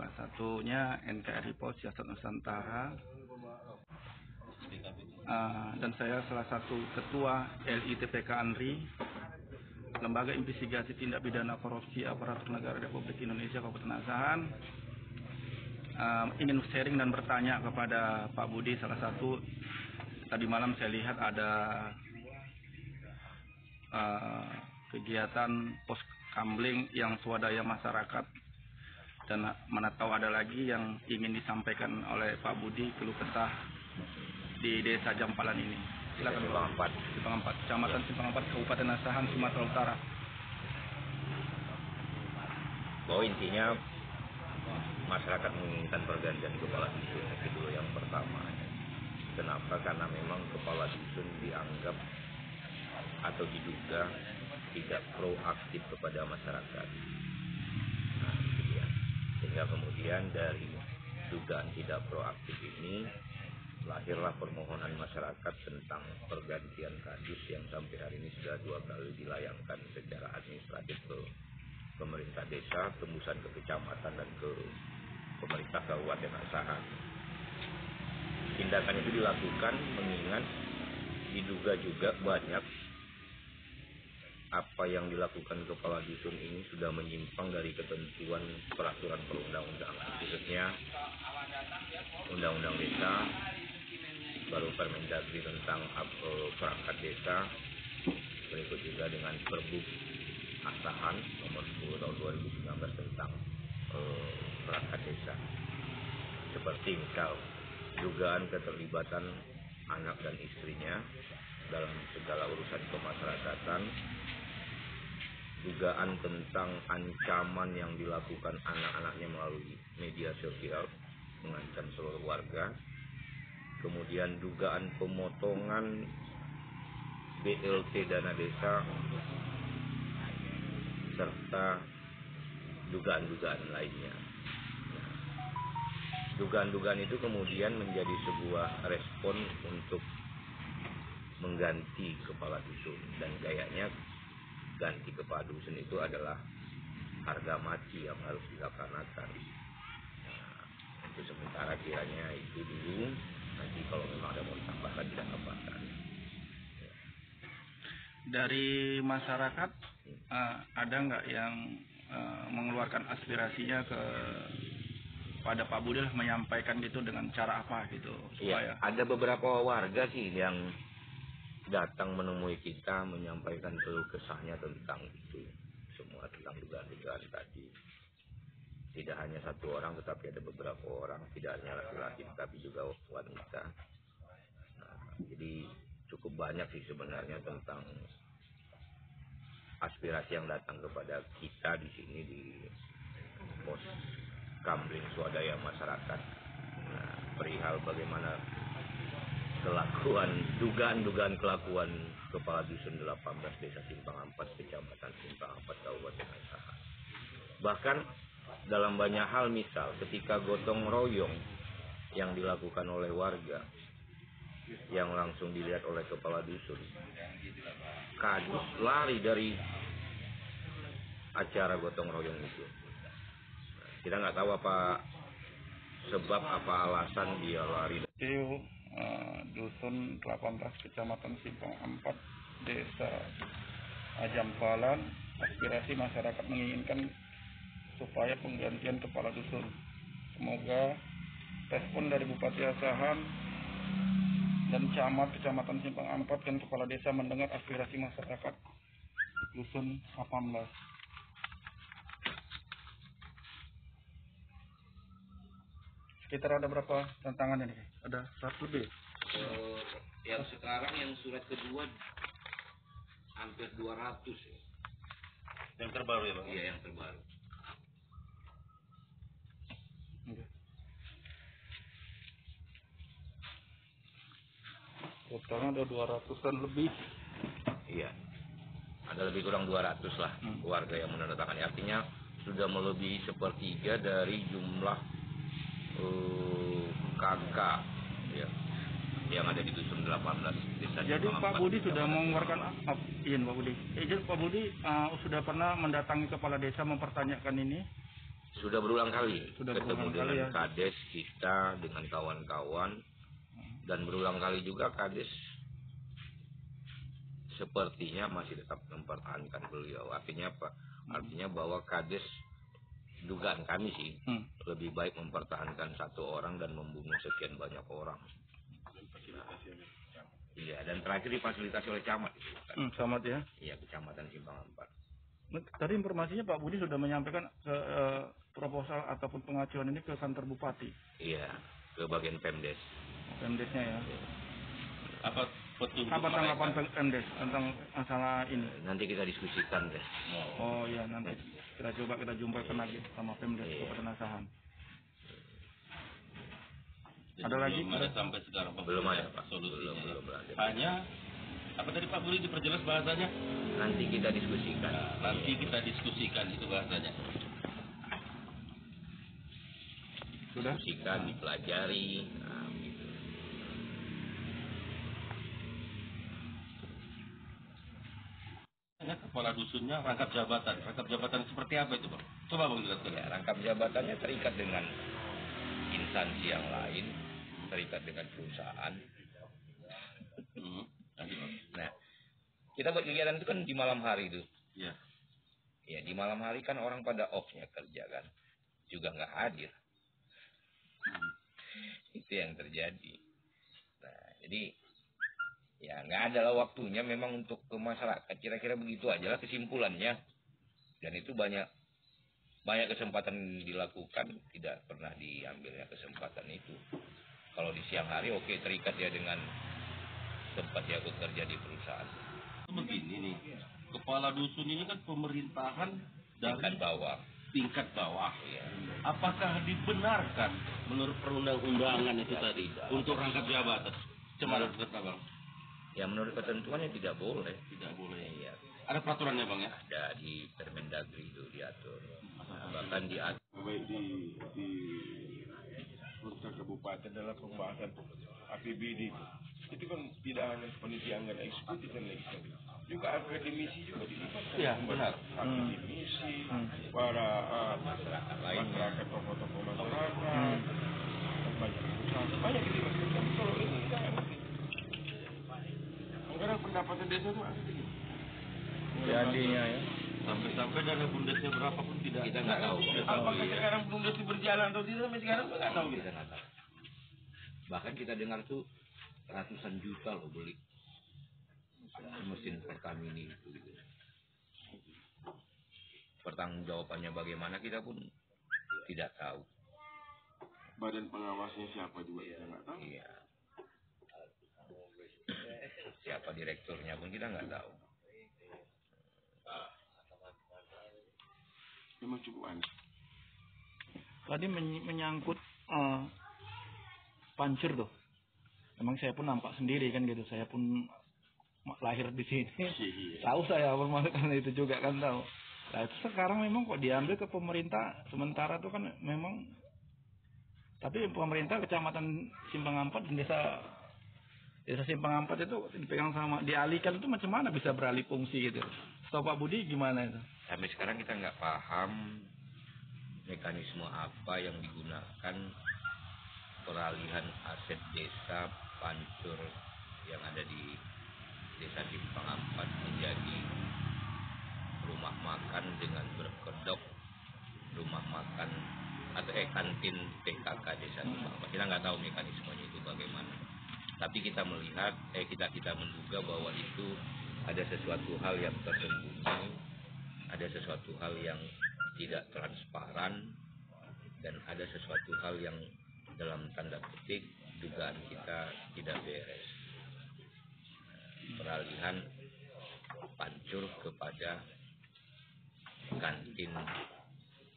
Salah satunya NKRI Pos Siasat Nusantara. Dan saya salah satu ketua LITPK ANRI, Lembaga Investigasi Tindak Pidana Korupsi Aparatur Negara Republik Indonesia Kabupaten Asahan. Ingin sharing dan bertanya kepada Pak Budi. Salah satu, tadi malam saya lihat ada kegiatan pos kamling yang swadaya masyarakat, dan mana tahu ada lagi yang ingin disampaikan oleh Pak Budi, keluh kesah di Desa Jampalan ini. Silakan. Simpang 4, Kecamatan Simpang 4, Kabupaten Asahan, Sumatera Utara. Bahwa intinya masyarakat menginginkan pergantian kepala dusun. Itu dulu yang pertama. Kenapa? Karena memang kepala dusun dianggap atau diduga tidak proaktif kepada masyarakat. Nah, itu dia. Sehingga kemudian dari dugaan tidak proaktif ini lahirlah permohonan masyarakat tentang pergantian kadis yang sampai hari ini sudah 2 kali dilayangkan secara administratif ke pemerintah desa, tembusan ke kecamatan dan ke pemerintah Kabupaten Asahan. Tindakan itu dilakukan mengingat diduga juga banyak apa yang dilakukan kepala dusun ini sudah menyimpang dari ketentuan peraturan perundang-undangan, khususnya Undang-Undang Desa, baru Permendagri tentang perangkat desa, berikut juga dengan Perbup Asahan nomor 10 tahun 2019 tentang perangkat desa. Seperti misal dugaan keterlibatan anak dan istrinya dalam segala urusan kemasyarakatan, dugaan tentang ancaman yang dilakukan anak-anaknya melalui media sosial mengancam seluruh warga, kemudian dugaan pemotongan BLT dana desa, serta dugaan-dugaan lainnya. Dugaan-dugaan itu kemudian menjadi sebuah respon untuk mengganti kepala dusun, dan kayaknya ganti kepala dusun itu adalah harga mati yang harus dilaksanakan. Untuk sementara kiranya itu dulu, nanti kalau memang ada mau ditambahkan tidak tambahkan. Dari masyarakat ada nggak yang mengeluarkan aspirasinya pada Pak Budi, menyampaikan gitu dengan cara apa gitu supaya? Ya, ada beberapa warga sih yang datang menemui kita menyampaikan keluh kesahnya tentang itu semua, tentang dugaan-dugaan tadi. Tidak hanya satu orang, tetapi ada beberapa orang, tidak hanya laki-laki tapi juga wanita. Jadi cukup banyak sih sebenarnya tentang aspirasi yang datang kepada kita di sini di pos kamling swadaya masyarakat. Perihal bagaimana dugaan kelakuan kepala dusun 18 Desa Simpang 4, Kecamatan Simpang 4, Kabupaten Asahan. Bahkan dalam banyak hal, misal ketika gotong royong yang dilakukan oleh warga yang langsung dilihat oleh kepala dusun, kadis lari dari acara gotong royong itu. Kita nggak tahu apa sebab, apa alasan dia lari. Dusun 18 Kecamatan Simpang 4 Desa Jampalan, aspirasi masyarakat menginginkan supaya penggantian kepala dusun. Semoga respon dari Bupati Asahan dan Camat Kecamatan Simpang 4 dan Kepala Desa mendengar aspirasi masyarakat Dusun 18. Sekitar ada berapa tantangannya nih? Ada 100 lebih? Yang sekarang yang surat kedua hampir 200 ya. Yang terbaru ya Bang? Iya, yang terbaru. Okay. Totalnya ada 200-an lebih. Iya, ada lebih kurang 200 lah warga yang menandatangani. Artinya sudah melebihi sepertiga dari jumlah kakak ya, yang ada di dusun 18 desa. Jadi Pak Budi sudah mengeluarkan izin Pak Budi. Izin Pak Budi sudah pernah mendatangi kepala desa mempertanyakan ini Sudah berulang kali Sudah ketemu berulang dengan kali ya. Kades kita, dengan kawan-kawan, dan berulang kali juga Kades sepertinya masih tetap mempertahankan beliau. Artinya apa? Artinya bahwa Kades, dugaan kami sih, lebih baik mempertahankan satu orang dan membunuh sekian banyak orang. Iya, dan terakhir difasilitasi oleh camat. Camat ya. Iya, Kecamatan Simpang Ampat. Tadi informasinya Pak Budi sudah menyampaikan ke proposal ataupun pengajuan ini ke kantor bupati. Iya, ke bagian Pemdes. Pemdesnya ya. Apa petunjuk Apa tanggapan mereka? Pemdes tentang masalah ini? Nanti kita diskusikan deh. Oh iya, nanti kita jumpa lagi sama Pemdes Kabupaten Asahan. Jadi Ada lagi? belum ada sampai sekarang Pak. Belum ada, Pak. Solusinya. Belum ada. Hanya apa tadi Pak Budi diperjelas bahasanya? Nanti kita diskusikan. Nah, nanti kita diskusikan itu bahasanya. Sudah? Diskusikan, dipelajari. Nah, gitu. Kepala dusunnya rangkap jabatan. Rangkap jabatan seperti apa itu Pak? Coba Bang jelaskan. Ya, rangkap jabatannya terikat dengan instansi yang lain, terikat dengan perusahaan. Nah, kita buat kegiatan itu kan di malam hari itu. Iya. Ya, di malam hari kan orang pada off-nya kerja kan. Juga nggak hadir. Itu yang terjadi. Nah, jadi ya nggak ada lah waktunya memang untuk ke masyarakat. Kira-kira begitu aja lah kesimpulannya. Dan itu banyak kesempatan dilakukan, tidak pernah diambilnya kesempatan itu. Kalau di siang hari oke, terikat ya dengan tempat dia bekerja di perusahaan. Begini nih, kepala dusun ini kan pemerintahan dari tingkat bawah. Iya. Apakah dibenarkan menurut perundang-undangan itu tadi untuk rangkap jabatan? Cuma menurut Bang. Ya menurut ketentuannya tidak boleh. Tidak boleh. Iya. Ada peraturannya Bang ya? Ada di Permendagri itu diatur. Bahkan diatur. Baik di urusan kabupaten dalam pembahasan APBD itu kan tidak hanya panitia anggaran eksekutif dan legislatif, juga akademisi juga dilibatkan. Iya, benar. Akademisi, para masyarakat, tokoh-tokoh masyarakat, banyak perusahaan, banyak dilibatkan. Tapi kalau ini tidak ngerti. Anggaran pendapatan desa itu ada gitu. Jadinya ya. Sampai-sampai dana bundesnya berapa pun tidak. Kita nggak tahu. Apakah sekarang bundes itu berjalan atau tidak sampai sekarang nggak tahu Kita nggak tahu. Bahkan kita dengar tuh ratusan juta loh beli mesin Pertamina itu. Gitu. Pertanggungjawabannya bagaimana kita pun tidak tahu. Badan pengawasnya siapa juga kita nggak tahu. Iya. Siapa direkturnya pun kita nggak tahu. Memang cukup aneh. Tadi menyangkut pancur tuh. Emang saya pun nampak sendiri kan gitu. Saya pun lahir di sini. Tahu saya permasalahan itu juga kan tahu. Nah itu sekarang memang kok diambil ke pemerintah. Sementara tuh kan memang. Tapi pemerintah Kecamatan Simpang Ampat dan Desa Simpang Ampat itu dipegang sama, dialihkan itu macam mana bisa beralih fungsi gitu. Setahu Pak Budi gimana itu? Sampai sekarang kita nggak paham mekanisme apa yang digunakan peralihan aset desa Pancur yang ada di Desa Simpang Ampat menjadi rumah makan dengan berkedok, rumah makan atau kantin PKK Desa Simpang Ampat. Kita nggak tahu mekanismenya itu bagaimana. Tapi kita melihat, kita menduga bahwa itu ada sesuatu hal yang tersembunyi, ada sesuatu hal yang tidak transparan, dan ada sesuatu hal yang dalam tanda petik dugaan kita tidak beres. Peralihan Pancur kepada kantin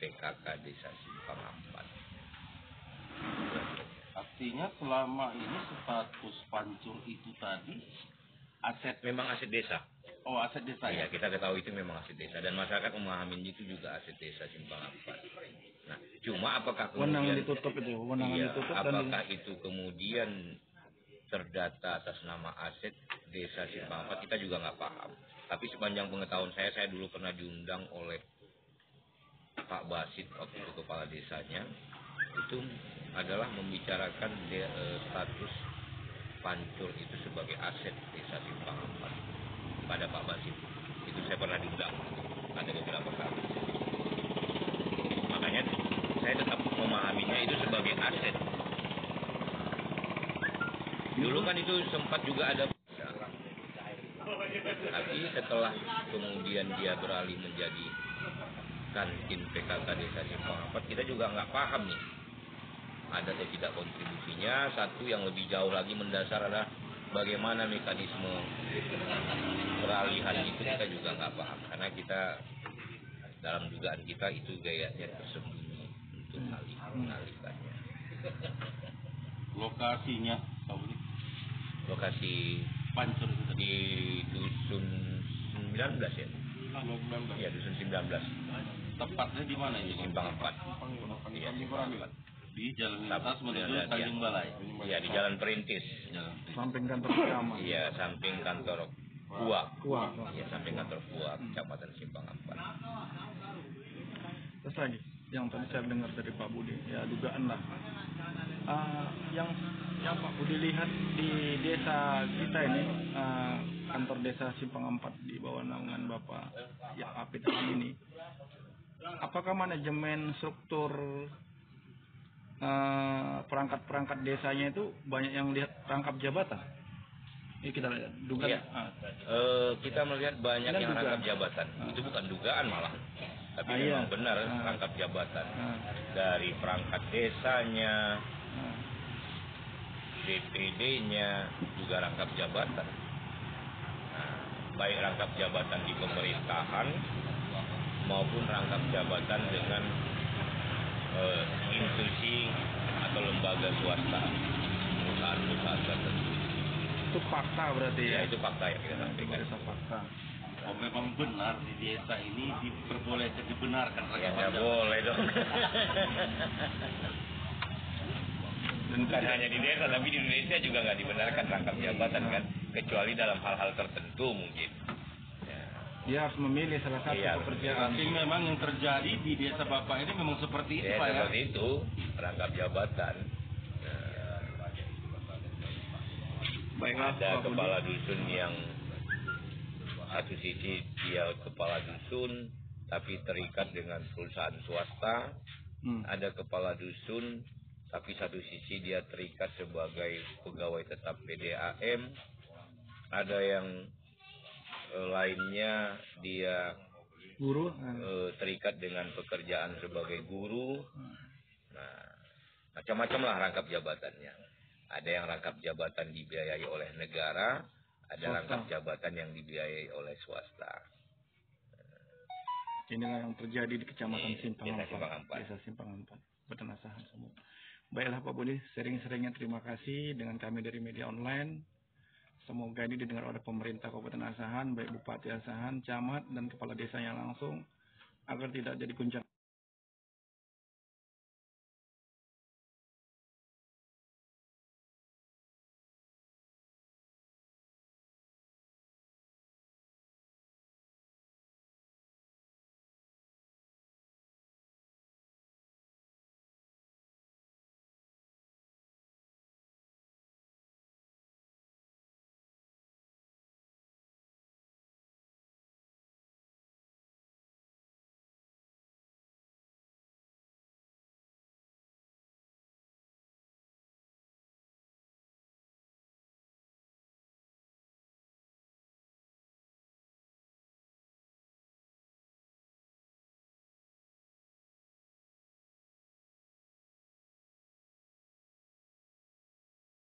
PKK Desa Simpang Ampat. Artinya selama ini status Pancur itu tadi aset. Memang aset desa. Oh, aset desa ya. Iya, kita ketahui itu memang aset desa dan masyarakat memahami itu juga aset desa Simpang Ampat. Nah, cuma apakah kemudian ditutup itu, ditutup apakah itu kemudian terdata atas nama aset Desa Simpang Ampat, kita juga nggak paham. Tapi sepanjang pengetahuan saya dulu pernah diundang oleh Pak Basit waktu itu kepala desanya itu adalah membicarakan status Pancur itu sebagai aset desa Simpang Ampat pada Pak Basit. Itu saya pernah diundang, ada beberapa kali. Makanya saya tetap memahaminya itu sebagai aset. Dulu kan itu sempat juga ada, tapi setelah kemudian dia beralih menjadi kantin PKK Desa Simpang Ampat, kita juga nggak paham nih ada atau tidak kontribusinya. Satu yang lebih jauh lagi mendasar adalah bagaimana mekanisme peralihan itu kita juga nggak paham, karena kita dalam dugaan kita itu gayanya tersembunyi untuk mengalihkannya. Lokasinya, Lokasi Pancur itu tadi. di dusun 19 ya? Iya, dusun 19. Tepatnya di mana ini? Simpang 4. Iya, Simpang 4. Di jalan lintas menuju Tanjung Balai. Iya, di Jalan Perintis. Samping kantor kecamatan. Iya, samping kantor Kuak. Kuak. Iya, samping kantor Kuak, Kecamatan Simpang 4. Terus lagi, yang tadi saya dengar dari Pak Budi, ya dugaan lah. Yang Pak Budi lihat di desa kita ini, kantor desa Simpang 4 di bawah naungan Bapak ya Apit ini, apakah manajemen struktur perangkat-perangkat desanya itu banyak yang lihat rangkap jabatan? Ini kita lihat dugaan. Iya. Kita melihat banyak Dan yang dugaan. rangkap jabatan. Itu bukan dugaan malah, tapi memang iya. benar rangkap jabatan. Ah. Dari perangkat desanya, DPD-nya juga rangkap jabatan. Nah, baik rangkap jabatan di pemerintahan maupun rangkap jabatan dengan institusi atau lembaga swasta, perusahaan-perusahaan tertentu. Itu fakta berarti ya? Ya, itu fakta yang kita sampaikan. Itu fakta. Oh, memang benar di desa ini diperbolehkan, dibenarkan Ya rangkap nggak jabatan. boleh dong. Dan Bukan hanya di desa, tapi di Indonesia juga nggak dibenarkan rangkap jabatan kan, kecuali dalam hal-hal tertentu mungkin. Ya. dia harus memilih salah satu Iya, pekerjaan. Tapi memang yang terjadi di desa Bapak ini memang seperti itu, Ya, Pak ya. seperti itu rangkap jabatan. Baiklah, Ada Pak Budi. kepala dusun yang satu sisi dia kepala dusun tapi terikat dengan perusahaan swasta. Ada kepala dusun tapi satu sisi dia terikat sebagai pegawai tetap PDAM. Ada yang lainnya dia Guru. terikat dengan pekerjaan sebagai guru. Nah, macam-macam lah rangkap jabatannya. Ada yang rangkap jabatan dibiayai oleh negara, ada Swasta. rangkap jabatan yang dibiayai oleh swasta. Inilah yang terjadi di Kecamatan Simpang Desa Simpang Ampat. Ampat. Desa Simpang Ampat. Peternakan semua. Baiklah Pak Budi, sering-seringnya terima kasih dengan kami dari media online. Semoga ini didengar oleh pemerintah Kabupaten Asahan, baik Bupati Asahan, Camat, dan Kepala Desanya langsung, agar tidak jadi guncangan.